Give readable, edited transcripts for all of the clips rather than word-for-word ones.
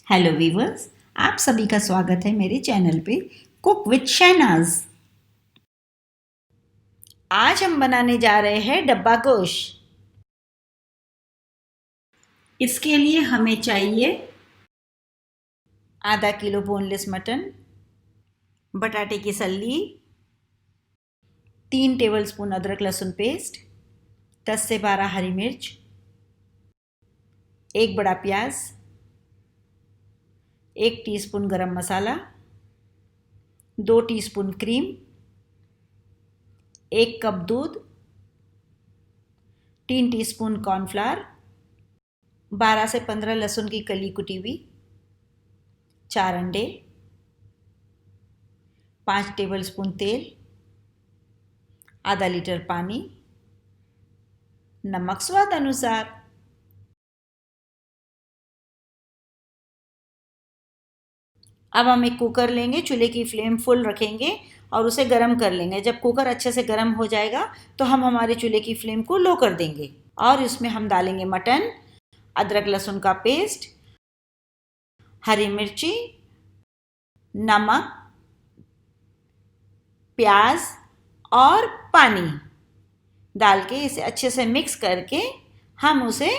Hello viewers, आप सभी का स्वागत है मेरे चैनल पे कुक विद शहनाज। आज हम बनाने जा रहे हैं डब्बा गोश्त। इसके लिए हमें चाहिए आधा किलो बोनलेस मटन, बटाटे की सल्ली, 3 टेबलस्पून अदरक लहसुन पेस्ट, 10 से 12 हरी मिर्च, एक बड़ा प्याज, 1 टीस्पून गरम मसाला, 2 टीस्पून क्रीम, 1 कप दूध, 3 टीस्पून कॉर्नफ्लावर, 12 से 15 लहसुन की कली कुटी हुई, 4 अंडे, 5 टेबलस्पून तेल, आधा लीटर पानी, नमक स्वाद अनुसार। अब हम एक कुकर लेंगे, चूल्हे की फ्लेम फुल रखेंगे और उसे गर्म कर लेंगे। जब कुकर अच्छे से गर्म हो जाएगा तो हम हमारे चूल्हे की फ्लेम को लो कर देंगे और इसमें हम डालेंगे मटन, अदरक लहसुन का पेस्ट, हरी मिर्ची, नमक, प्याज और पानी डाल के इसे अच्छे से मिक्स करके हम उसे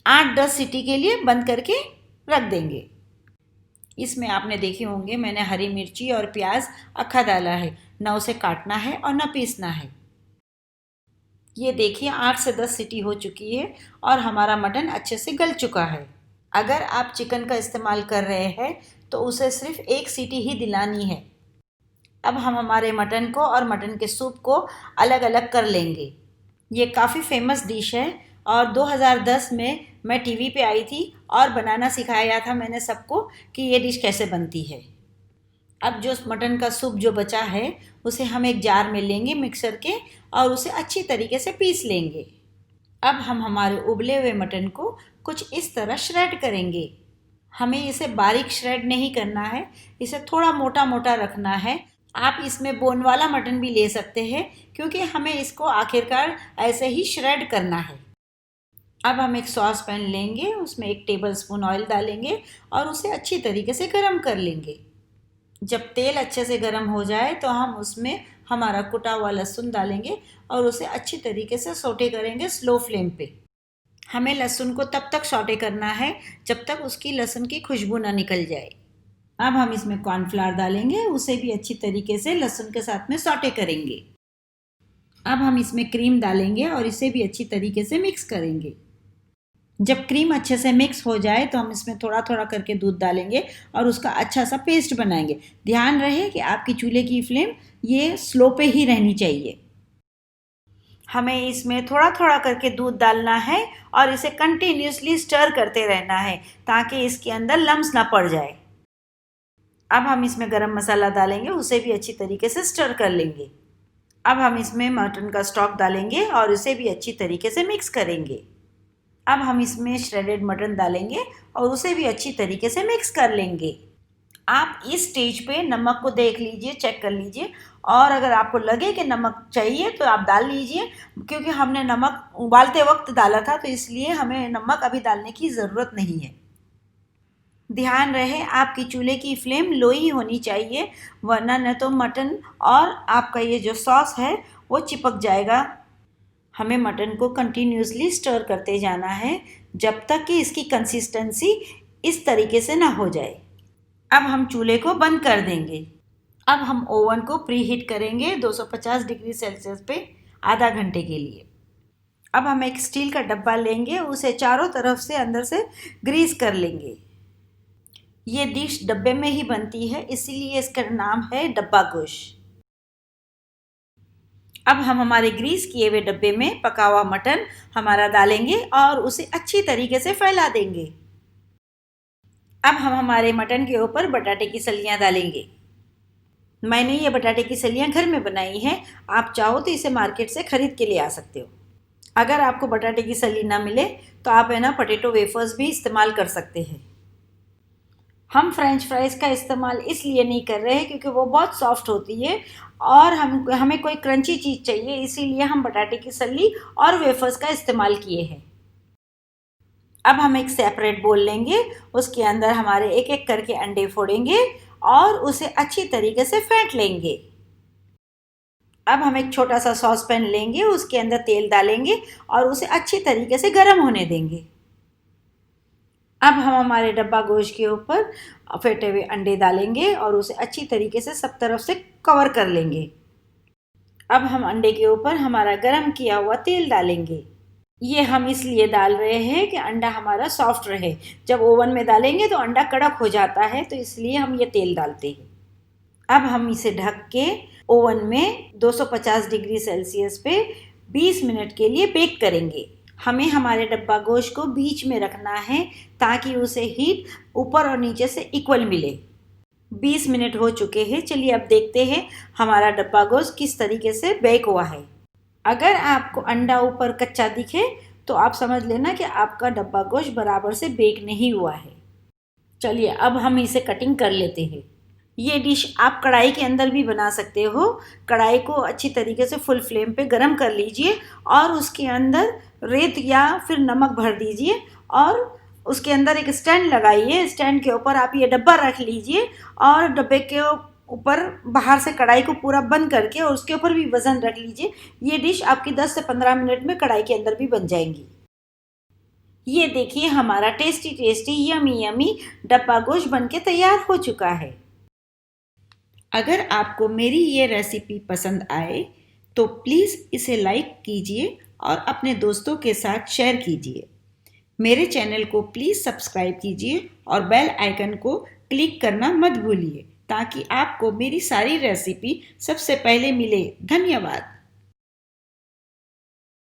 8-10 सीटी के लिए बंद करके रख देंगे। इसमें आपने देखे होंगे मैंने हरी मिर्ची और प्याज अक्खा डाला है, ना उसे काटना है और ना पीसना है। ये देखिए 8 से 10 सीटी हो चुकी है और हमारा मटन अच्छे से गल चुका है। अगर आप चिकन का इस्तेमाल कर रहे हैं तो उसे सिर्फ 1 सीटी ही दिलानी है। अब हम हमारे मटन को और मटन के सूप को अलग अलग कर लेंगे। ये काफ़ी फेमस डिश है और 2010 में मैं टीवी पे आई थी और बनाना सिखाया था मैंने सबको कि ये डिश कैसे बनती है। अब जो मटन का सूप जो बचा है उसे हम एक जार में लेंगे मिक्सर के और उसे अच्छी तरीके से पीस लेंगे। अब हम हमारे उबले हुए मटन को कुछ इस तरह श्रेड करेंगे। हमें इसे बारीक श्रेड नहीं करना है, इसे थोड़ा मोटा मोटा रखना है। आप इसमें बोन वाला मटन भी ले सकते हैं क्योंकि हमें इसको आखिरकार ऐसे ही श्रेड करना है। अब हम एक सॉस पैन लेंगे, उसमें 1 टेबलस्पून ऑयल डालेंगे और उसे अच्छी तरीके से गर्म कर लेंगे। जब तेल अच्छे से गर्म हो जाए तो हम उसमें हमारा कुटा हुआ लहसुन डालेंगे और उसे अच्छी तरीके से सौटे करेंगे स्लो फ्लेम पे। हमें लहसुन को तब तक सौटे करना है जब तक उसकी लहसुन की खुशबू ना निकल जाए। अब हम इसमें कॉर्नफ्लावर डालेंगे, उसे भी अच्छी तरीके से लहसुन के साथ में सौटे करेंगे। अब हम इसमें क्रीम डालेंगे और इसे भी अच्छी तरीके से मिक्स करेंगे। जब क्रीम अच्छे से मिक्स हो जाए तो हम इसमें थोड़ा थोड़ा करके दूध डालेंगे और उसका अच्छा सा पेस्ट बनाएंगे। ध्यान रहे कि आपकी चूल्हे की फ्लेम ये स्लो पे ही रहनी चाहिए। हमें इसमें थोड़ा थोड़ा करके दूध डालना है और इसे कंटिन्यूसली स्टर करते रहना है ताकि इसके अंदर लम्स ना पड़ जाए। अब हम इसमें गरम मसाला डालेंगे, उसे भी अच्छी तरीके से स्टर कर लेंगे। अब हम इसमें मटन का स्टॉक डालेंगे और इसे भी अच्छी तरीके से मिक्स करेंगे। अब हम इसमें श्रेडेड मटन डालेंगे और उसे भी अच्छी तरीके से मिक्स कर लेंगे। आप इस स्टेज पे नमक को देख लीजिए, चेक कर लीजिए और अगर आपको लगे कि नमक चाहिए तो आप डाल लीजिए, क्योंकि हमने नमक उबालते वक्त डाला था तो इसलिए हमें नमक अभी डालने की ज़रूरत नहीं है। ध्यान रहे आपकी चूल्हे की फ्लेम लो ही होनी चाहिए, वरना न तो मटन और आपका ये जो सॉस है वो चिपक जाएगा। हमें मटन को कंटिन्यूसली स्टर करते जाना है जब तक कि इसकी कंसिस्टेंसी इस तरीके से ना हो जाए। अब हम चूल्हे को बंद कर देंगे। अब हम ओवन को प्री हीट करेंगे 250 डिग्री सेल्सियस पे आधा घंटे के लिए। अब हम एक स्टील का डब्बा लेंगे, उसे चारों तरफ से अंदर से ग्रीस कर लेंगे। ये डिश डब्बे में ही बनती है इसीलिए इसका नाम है डब्बा गोश्त। अब हम हमारे ग्रीस किए हुए डब्बे में पका हुआ मटन हमारा डालेंगे और उसे अच्छी तरीके से फैला देंगे। अब हम हमारे मटन के ऊपर बटाटे की सलियां डालेंगे। मैंने ये बटाटे की सलियां घर में बनाई हैं, आप चाहो तो इसे मार्केट से खरीद के ले आ सकते हो। अगर आपको बटाटे की सली ना मिले तो आप है ना पोटैटो वेफर्स भी इस्तेमाल कर सकते हैं। हम फ्रेंच फ्राइज़ का इस्तेमाल इसलिए नहीं कर रहे हैं क्योंकि वो बहुत सॉफ्ट होती है और हमें कोई क्रंची चीज़ चाहिए, इसीलिए हम बटाटे की सली और वेफर्स का इस्तेमाल किए हैं। अब हम एक सेपरेट बोल लेंगे, उसके अंदर हमारे एक एक करके अंडे फोड़ेंगे और उसे अच्छी तरीके से फेंट लेंगे। अब हम एक छोटा सा सॉस पैन लेंगे, उसके अंदर तेल डालेंगे और उसे अच्छी तरीके से गर्म होने देंगे। अब हम हमारे डब्बा गोश्त के ऊपर फेंटे हुए अंडे डालेंगे और उसे अच्छी तरीके से सब तरफ से कवर कर लेंगे। अब हम अंडे के ऊपर हमारा गरम किया हुआ तेल डालेंगे। ये हम इसलिए डाल रहे हैं कि अंडा हमारा सॉफ्ट रहे। जब ओवन में डालेंगे तो अंडा कड़क हो जाता है, तो इसलिए हम ये तेल डालते हैं। अब हम इसे ढक के ओवन में 250 डिग्री सेल्सियस पे 20 मिनट के लिए बेक करेंगे। हमें हमारे डब्बा गोश्त को बीच में रखना है ताकि उसे हीट ऊपर और नीचे से इक्वल मिले। 20 मिनट हो चुके हैं। चलिए अब देखते हैं हमारा डब्बा गोश्त किस तरीके से बेक हुआ है। अगर आपको अंडा ऊपर कच्चा दिखे तो आप समझ लेना कि आपका डब्बा गोश्त बराबर से बेक नहीं हुआ है। चलिए अब हम इसे कटिंग कर लेते हैं। ये डिश आप कढ़ाई के अंदर भी बना सकते हो। कढ़ाई को अच्छी तरीके से फुल फ्लेम पे गरम कर लीजिए और उसके अंदर रेत या फिर नमक भर दीजिए और उसके अंदर एक स्टैंड लगाइए। स्टैंड के ऊपर आप ये डब्बा रख लीजिए और डब्बे के ऊपर बाहर से कढ़ाई को पूरा बंद करके और उसके ऊपर भी वजन रख लीजिए। ये डिश आपकी 10 से 15 मिनट में कढ़ाई के अंदर भी बन जाएंगी। ये देखिए हमारा टेस्टी टेस्टी यमी यमी डब्बा गोश्त बनके तैयार हो चुका है। अगर आपको मेरी ये रेसिपी पसंद आए तो प्लीज़ इसे लाइक कीजिए और अपने दोस्तों के साथ शेयर कीजिए। मेरे चैनल को प्लीज़ सब्सक्राइब कीजिए और बेल आइकन को क्लिक करना मत भूलिए ताकि आपको मेरी सारी रेसिपी सबसे पहले मिले। धन्यवाद।